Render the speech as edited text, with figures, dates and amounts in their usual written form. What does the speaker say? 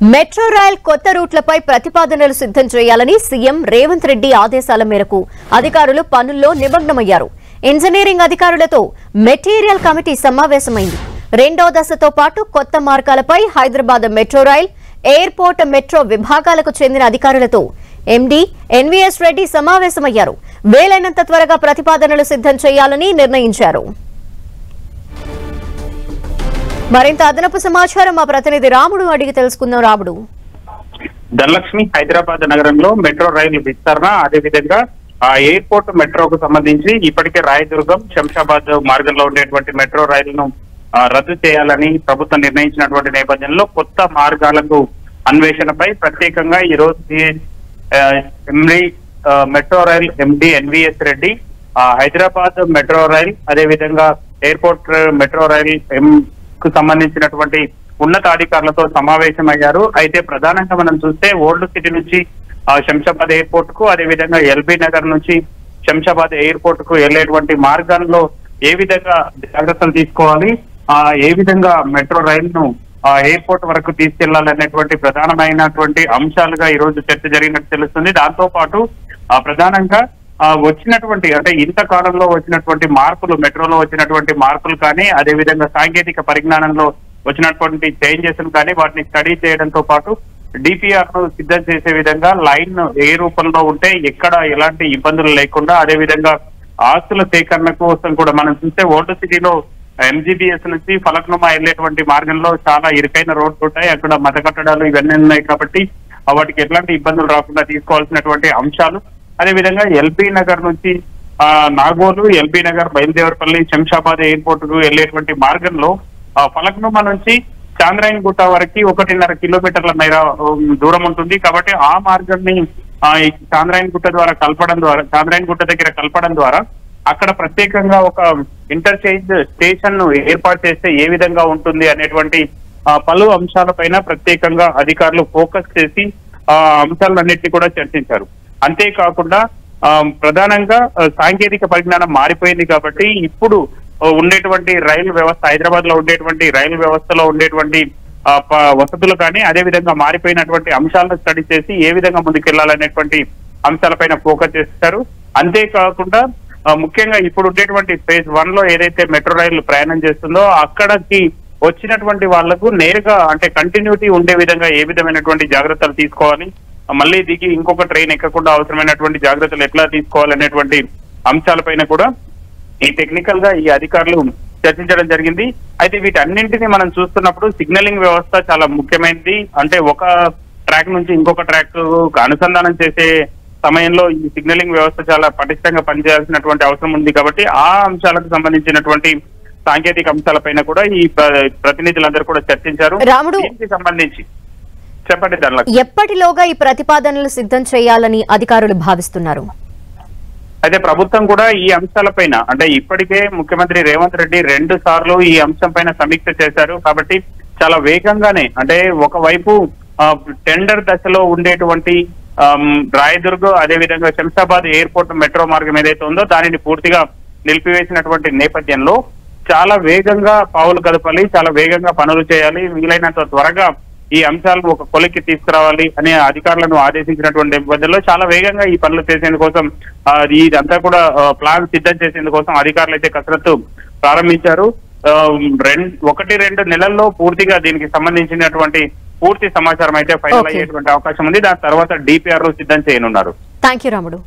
Metro rail కొత్త రూట్లపై ప్రతిపాదనలు సిద్ధం చేయాలని సీఎం రేవంత్ రెడ్డి ఆదేశాల మేరకు అధికారులు పనుల్లో నిమగ్నమయ్యారు. ఇంజనీరింగ్ అధికారులతో మెటీరియల్ కమిటీ సమావేశమైంది. రెండో దశతో పాటు కొత్త మార్గాలపై Hyderabad metro rail, airport metro విభాగాలకు చెందిన అధికారులతో ఎండీ ఎన్వీఎస్ రెడ్డి సమావేశమయ్యారు. వీలైనంత త్వరగా ప్రతిపాదనలు సిద్ధం చేయాలని నిర్ణయించారు. మరింత అదనపు సమాచారం మా ప్రతినిధి రాముడు అడిగి తెలుసుకుందాం. రాముడు, ధనలక్ష్మి, హైదరాబాద్ నగరంలో మెట్రో రైలు విస్తరణ, అదేవిధంగా ఎయిర్పోర్ట్ మెట్రోకు సంబంధించి ఇప్పటికే రాయదుర్గం, శంషాబాద్ మార్గంలో ఉండేటువంటి మెట్రో రైలును రద్దు చేయాలని ప్రభుత్వం నిర్ణయించినటువంటి నేపథ్యంలో కొత్త మార్గాలకు అన్వేషణపై ప్రత్యేకంగా ఈ రోజు MD metro rail MD NVS Reddy, Hyderabad metro rail, అదేవిధంగా ఎయిర్పోర్ట్ మెట్రో రైల్ కు సంబంధించినటువంటి ఉన్నతాధికారులతో సమావేశమయ్యారు. అయితే ప్రధానంగా మనం చూస్తే ఓల్డ్ సిటీ నుంచి శంషాబాద్ ఎయిర్పోర్ట్ కు, అదేవిధంగా ఎల్బీ నగర్ నుంచి శంషాబాద్ ఎయిర్పోర్ట్ కు వెళ్లేటువంటి మార్గాల్లో ఏ విధంగా జాగ్రత్తలు తీసుకోవాలి, ఏ విధంగా మెట్రో రైల్ ను ఎయిర్పోర్ట్ వరకు తీసుకెళ్లాలనేటువంటి ప్రధానమైనటువంటి అంశాలుగా ఈ రోజు చర్చ జరిగినట్టు తెలుస్తుంది. దాంతో పాటు ప్రధానంగా వచ్చినటువంటి అంటే ఇంతకాలంలో వచ్చినటువంటి మార్పులు, మెట్రోలో వచ్చినటువంటి మార్పులు కానీ, అదేవిధంగా సాంకేతిక పరిజ్ఞానంలో వచ్చినటువంటి చేంజెస్ కానీ వాటిని స్టడీ చేయడంతో పాటు డిపిఆర్ ను సిద్ధం చేసే విధంగా లైన్ ఏ రూపంలో ఉంటే ఎక్కడ ఎలాంటి ఇబ్బందులు లేకుండా, అదేవిధంగా ఆస్తుల సేకరణ కోసం కూడా మనం చూస్తే ఓల్డ్ సిటీలో ఎంజీబీఎస్ నుంచి ఫలక్నుమా వెళ్లేటువంటి మార్గంలో చాలా ఇరుకైన రోడ్లు ఉంటాయి. అక్కడ మత కట్టడాలు ఇవన్నీ ఉన్నాయి కాబట్టి వాటికి ఎట్లాంటి ఇబ్బందులు రాకుండా తీసుకోవాల్సినటువంటి అంశాలు, అదేవిధంగా ఎల్బీ నగర్ నుంచి నాగోలు, ఎల్బీ నగర్, బయలుదేవరపల్లి, శంషాబాద్ ఎయిర్పోర్ట్ కు వెళ్లేటువంటి మార్గంలో ఫలక్నుమా నుంచి చాంద్రాయన్ గుట్ట వరకు 1.5 కిలోమీటర్ల మేర దూరం ఉంటుంది. కాబట్టి ఆ మార్గాన్ని చాంద్రాయన్ గుట్ట దగ్గర కలపడం ద్వారా అక్కడ ప్రత్యేకంగా ఒక ఇంటర్చేంజ్ స్టేషన్ ను ఏర్పాటు చేస్తే ఏ విధంగా ఉంటుంది అనేటువంటి పలు అంశాలపైన ప్రత్యేకంగా అధికారులు ఫోకస్ చేసి అంశాలన్నింటినీ కూడా చర్చించారు. అంతేకాకుండా ప్రధానంగా సాంకేతిక పరిజ్ఞానం మారిపోయింది కాబట్టి ఇప్పుడు ఉండేటువంటి రైలు వ్యవస్థ, హైదరాబాద్ లో ఉండేటువంటి రైలు వ్యవస్థలో ఉండేటువంటి వసతులు కానీ, అదేవిధంగా మారిపోయినటువంటి అంశాలను స్టడీ చేసి ఏ విధంగా ముందుకెళ్లాలనేటువంటి అంశాలపైన ఫోకస్ చేస్తారు. అంతేకాకుండా ముఖ్యంగా ఇప్పుడు ఉండేటువంటి ఫేజ్ 1 లో ఏదైతే మెట్రో రైలు ప్రయాణం చేస్తుందో అక్కడికి వచ్చినటువంటి వాళ్లకు నేరుగా అంటే కంటిన్యూటీ ఉండే విధంగా ఏ విధమైనటువంటి జాగ్రత్తలు తీసుకోవాలి, మళ్ళీ దిగి ఇంకొక ట్రైన్ ఎక్కకుండా అవసరమైనటువంటి జాగ్రత్తలు ఎట్లా తీసుకోవాలనేటువంటి అంశాలపైన కూడా ఈ టెక్నికల్ గా ఈ అధికారులు చర్చించడం జరిగింది. అయితే వీటన్నింటినీ మనం చూస్తున్నప్పుడు సిగ్నలింగ్ వ్యవస్థ చాలా ముఖ్యమైనది. అంటే ఒక ట్రాక్ నుంచి ఇంకొక ట్రాక్ అనుసంధానం చేసే సమయంలో ఈ సిగ్నలింగ్ వ్యవస్థ చాలా పటిష్టంగా పనిచేయాల్సినటువంటి అవసరం ఉంది. కాబట్టి ఆ అంశాలకు సంబంధించినటువంటి సాంకేతిక అంశాలపైన కూడా ఈ ప్రతినిధులందరూ కూడా చర్చించారు. రాముడు, దీనికి సంబంధించి చెప్పండి ధనలక్ష్మి, ఎప్పటిలోగా ఈ ప్రతిపాదనలు సిద్ధం చేయాలని అధికారులు భావిస్తున్నారు? అయితే ప్రభుత్వం కూడా ఈ అంశాలపైన అంటే ఇప్పటికే ముఖ్యమంత్రి రేవంత్ రెడ్డి 2 సార్లు ఈ అంశం పైన సమీక్ష చేశారు. కాబట్టి చాలా వేగంగానే అంటే ఒకవైపు టెండర్ దశలో ఉండేటువంటి రాయదుర్గ్, అదేవిధంగా శంషాబాద్ ఎయిర్పోర్ట్ మెట్రో మార్గం ఏదైతే ఉందో దానిని పూర్తిగా నిలిపివేసినటువంటి నేపథ్యంలో చాలా వేగంగా పావులు కదపాలి, చాలా వేగంగా పనులు చేయాలి, వీలైనంత త్వరగా ఈ అంశాలను ఒక కొలిక్కి తీసుకురావాలి అనే అధికారులను ఆదేశించినటువంటి నేపథ్యంలో చాలా వేగంగా ఈ పనులు చేసేందుకోసం ఇదంతా కూడా ప్లాన్ సిద్ధం చేసేందుకోసం అధికారులు అయితే కసరత్తు ప్రారంభించారు. 1-2 నెలల్లో పూర్తిగా దీనికి సంబంధించినటువంటి పూర్తి సమాచారం అయితే ఫైనల్ అయ్యేటువంటి అవకాశం ఉంది. దాని తర్వాత డిపిఆర్ సిద్ధం చేయనున్నారు. థాంక్యూ రాముడు.